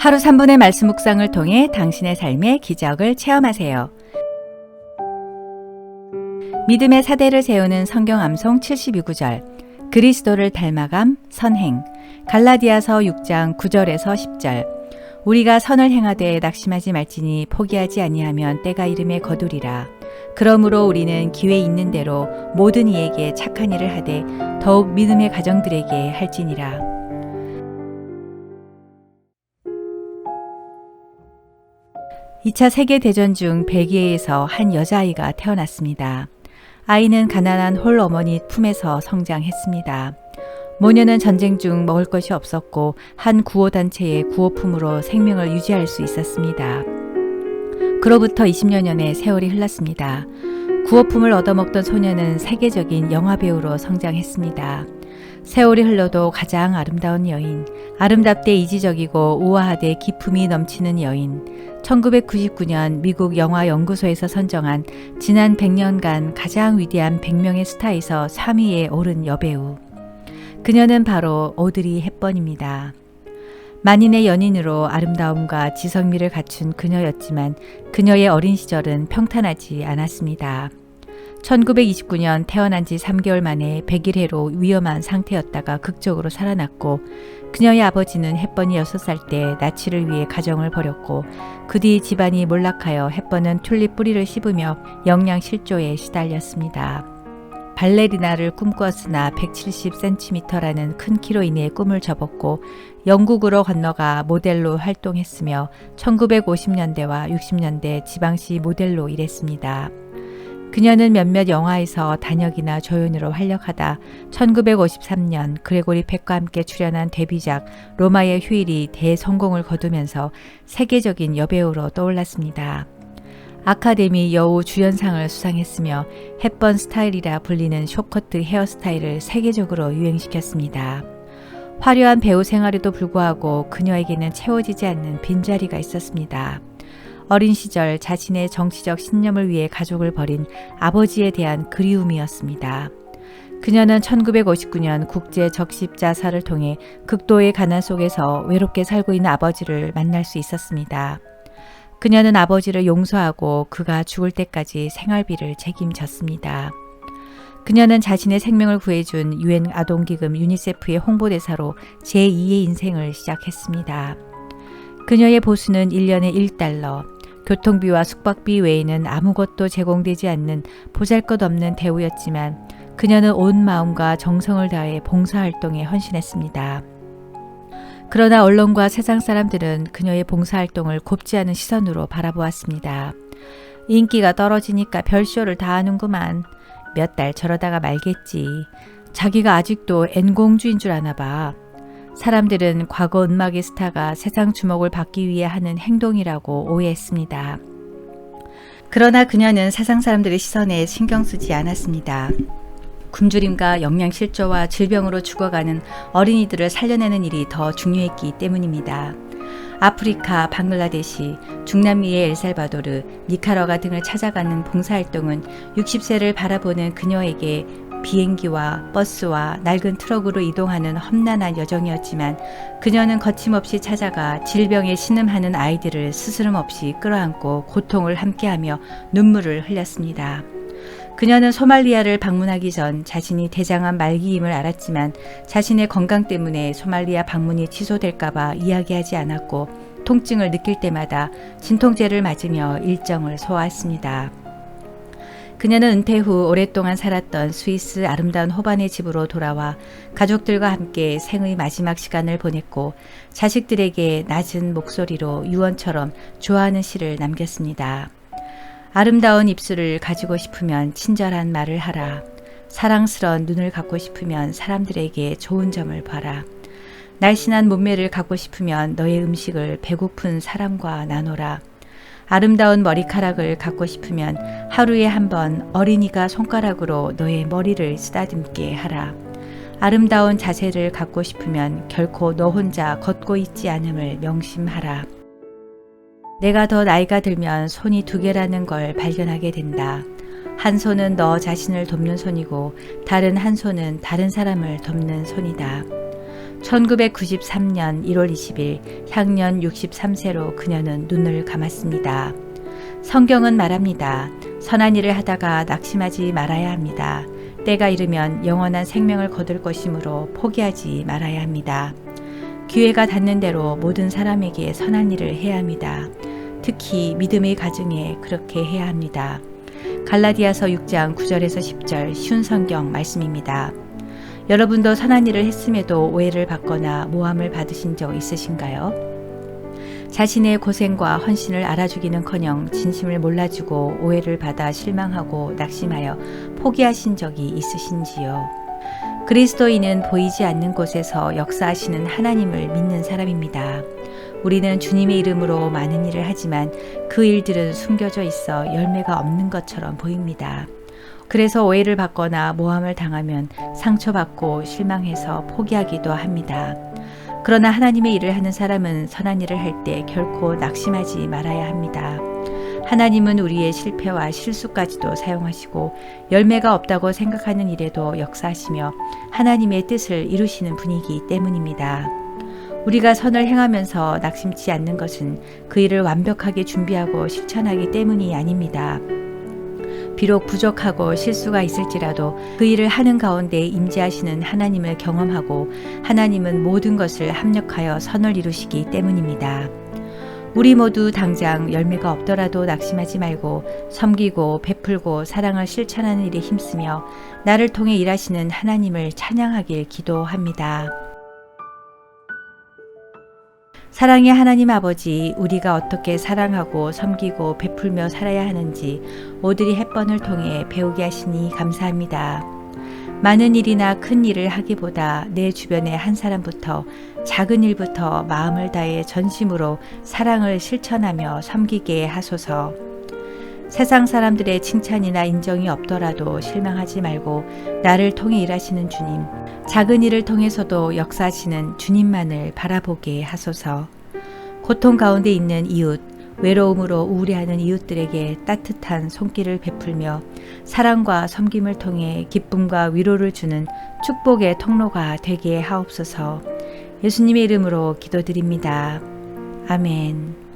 하루 3분의 말씀 묵상을 통해 당신의 삶의 기적을 체험하세요. 믿음의 사대를 세우는 성경 암송 72구절, 그리스도를 닮아감 선행, 갈라디아서 6장 9절에서 10절. 우리가 선을 행하되 낙심하지 말지니 포기하지 아니하면 때가 이름에 거두리라. 그러므로 우리는 기회 있는 대로 모든 이에게 착한 일을 하되 더욱 믿음의 가정들에게 할지니라. 2차 세계대전 중 벨기에에서 한 여자아이가 태어났습니다. 아이는 가난한 홀 어머니 품에서 성장했습니다. 모녀는 전쟁 중 먹을 것이 없었고 한 구호단체의 구호품으로 생명을 유지할 수 있었습니다. 그로부터 20여 년의 세월이 흘렀습니다. 구호품을 얻어먹던 소녀는 세계적인 영화배우로 성장했습니다. 세월이 흘러도 가장 아름다운 여인, 아름답되 이지적이고 우아하되 기품이 넘치는 여인, 1999년 미국 영화연구소에서 선정한 지난 100년간 가장 위대한 100명의 스타에서 3위에 오른 여배우. 그녀는 바로 오드리 헵번입니다. 만인의 연인으로 아름다움과 지성미를 갖춘 그녀였지만 그녀의 어린 시절은 평탄하지 않았습니다. 1929년 태어난 지 3개월 만에 백일해로 위험한 상태였다가 극적으로 살아났고, 그녀의 아버지는 헵번이 6살 때 나치를 위해 가정을 버렸고, 그 뒤 집안이 몰락하여 헵번은 튤립 뿌리를 씹으며 영양실조에 시달렸습니다. 발레리나를 꿈꾸었으나 170cm라는 큰 키로 인해 꿈을 접었고 영국으로 건너가 모델로 활동했으며 1950년대와 60년대 지방시 모델로 일했습니다. 그녀는 몇몇 영화에서 단역이나 조연으로 활약하다 1953년 그레고리 펫과 함께 출연한 데뷔작 로마의 휴일이 대성공을 거두면서 세계적인 여배우로 떠올랐습니다. 아카데미 여우 주연상을 수상했으며 헵번 스타일이라 불리는 숏커트 헤어스타일을 세계적으로 유행시켰습니다. 화려한 배우 생활에도 불구하고 그녀에게는 채워지지 않는 빈자리가 있었습니다. 어린 시절 자신의 정치적 신념을 위해 가족을 버린 아버지에 대한 그리움이었습니다. 그녀는 1959년 국제 적십자사를 통해 극도의 가난 속에서 외롭게 살고 있는 아버지를 만날 수 있었습니다. 그녀는 아버지를 용서하고 그가 죽을 때까지 생활비를 책임졌습니다. 그녀는 자신의 생명을 구해준 유엔 아동기금 유니세프의 홍보대사로 제2의 인생을 시작했습니다. 그녀의 보수는 1년에 $1, 교통비와 숙박비 외에는 아무것도 제공되지 않는 보잘것없는 대우였지만 그녀는 온 마음과 정성을 다해 봉사활동에 헌신했습니다. 그러나 언론과 세상 사람들은 그녀의 봉사활동을 곱지 않은 시선으로 바라보았습니다. 인기가 떨어지니까 별쇼를 다 하는구만. 몇 달 저러다가 말겠지. 자기가 아직도 N공주인 줄 아나 봐. 사람들은 과거 음악의 스타가 세상 주목을 받기 위해 하는 행동이라고 오해했습니다. 그러나 그녀는 세상 사람들의 시선에 신경 쓰지 않았습니다. 굶주림과 영양실조와 질병으로 죽어가는 어린이들을 살려내는 일이 더 중요했기 때문입니다. 아프리카, 방글라데시, 중남미의 엘살바도르, 니카라과 등을 찾아가는 봉사활동은 60세를 바라보는 그녀에게 비행기와 버스와 낡은 트럭으로 이동하는 험난한 여정이었지만 그녀는 거침없이 찾아가 질병에 신음하는 아이들을 스스럼 없이 끌어안고 고통을 함께하며 눈물을 흘렸습니다. 그녀는 소말리아를 방문하기 전 자신이 대장암 말기임을 알았지만 자신의 건강 때문에 소말리아 방문이 취소될까봐 이야기하지 않았고 통증을 느낄 때마다 진통제를 맞으며 일정을 소화했습니다. 그녀는 은퇴 후 오랫동안 살았던 스위스 아름다운 호반의 집으로 돌아와 가족들과 함께 생의 마지막 시간을 보냈고 자식들에게 낮은 목소리로 유언처럼 좋아하는 시를 남겼습니다. 아름다운 입술을 가지고 싶으면 친절한 말을 하라. 사랑스러운 눈을 갖고 싶으면 사람들에게 좋은 점을 봐라. 날씬한 몸매를 갖고 싶으면 너의 음식을 배고픈 사람과 나눠라. 아름다운 머리카락을 갖고 싶으면 하루에 한 번 어린이가 손가락으로 너의 머리를 쓰다듬게 하라. 아름다운 자세를 갖고 싶으면 결코 너 혼자 걷고 있지 않음을 명심하라. 내가 더 나이가 들면 손이 2개라는 걸 발견하게 된다. 한 손은 너 자신을 돕는 손이고 다른 한 손은 다른 사람을 돕는 손이다. 1993년 1월 20일 향년 63세로 그녀는 눈을 감았습니다. 성경은 말합니다. 선한 일을 하다가 낙심하지 말아야 합니다. 때가 이르면 영원한 생명을 거둘 것이므로 포기하지 말아야 합니다. 기회가 닿는 대로 모든 사람에게 선한 일을 해야 합니다. 특히 믿음의 가정에 그렇게 해야 합니다. 갈라디아서 6장 9절에서 10절 쉬운 성경 말씀입니다. 여러분도 선한 일을 했음에도 오해를 받거나 모함을 받으신 적 있으신가요? 자신의 고생과 헌신을 알아주기는커녕 진심을 몰라주고 오해를 받아 실망하고 낙심하여 포기하신 적이 있으신지요? 그리스도인은 보이지 않는 곳에서 역사하시는 하나님을 믿는 사람입니다. 우리는 주님의 이름으로 많은 일을 하지만 그 일들은 숨겨져 있어 열매가 없는 것처럼 보입니다. 그래서 오해를 받거나 모함을 당하면 상처받고 실망해서 포기하기도 합니다. 그러나 하나님의 일을 하는 사람은 선한 일을 할 때 결코 낙심하지 말아야 합니다. 하나님은 우리의 실패와 실수까지도 사용하시고 열매가 없다고 생각하는 일에도 역사하시며 하나님의 뜻을 이루시는 분이기 때문입니다. 우리가 선을 행하면서 낙심치 않는 것은 그 일을 완벽하게 준비하고 실천하기 때문이 아닙니다. 비록 부족하고 실수가 있을지라도 그 일을 하는 가운데 임재하시는 하나님을 경험하고 하나님은 모든 것을 합력하여 선을 이루시기 때문입니다. 우리 모두 당장 열매가 없더라도 낙심하지 말고 섬기고 베풀고 사랑을 실천하는 일에 힘쓰며 나를 통해 일하시는 하나님을 찬양하길 기도합니다. 사랑의 하나님 아버지, 우리가 어떻게 사랑하고 섬기고 베풀며 살아야 하는지 오드리 헵번을 통해 배우게 하시니 감사합니다. 많은 일이나 큰 일을 하기보다 내 주변의 한 사람부터 작은 일부터 마음을 다해 전심으로 사랑을 실천하며 섬기게 하소서. 세상 사람들의 칭찬이나 인정이 없더라도 실망하지 말고 나를 통해 일하시는 주님, 작은 일을 통해서도 역사하시는 주님만을 바라보게 하소서. 고통 가운데 있는 이웃, 외로움으로 우울해하는 이웃들에게 따뜻한 손길을 베풀며 사랑과 섬김을 통해 기쁨과 위로를 주는 축복의 통로가 되게 하옵소서. 예수님의 이름으로 기도드립니다. 아멘.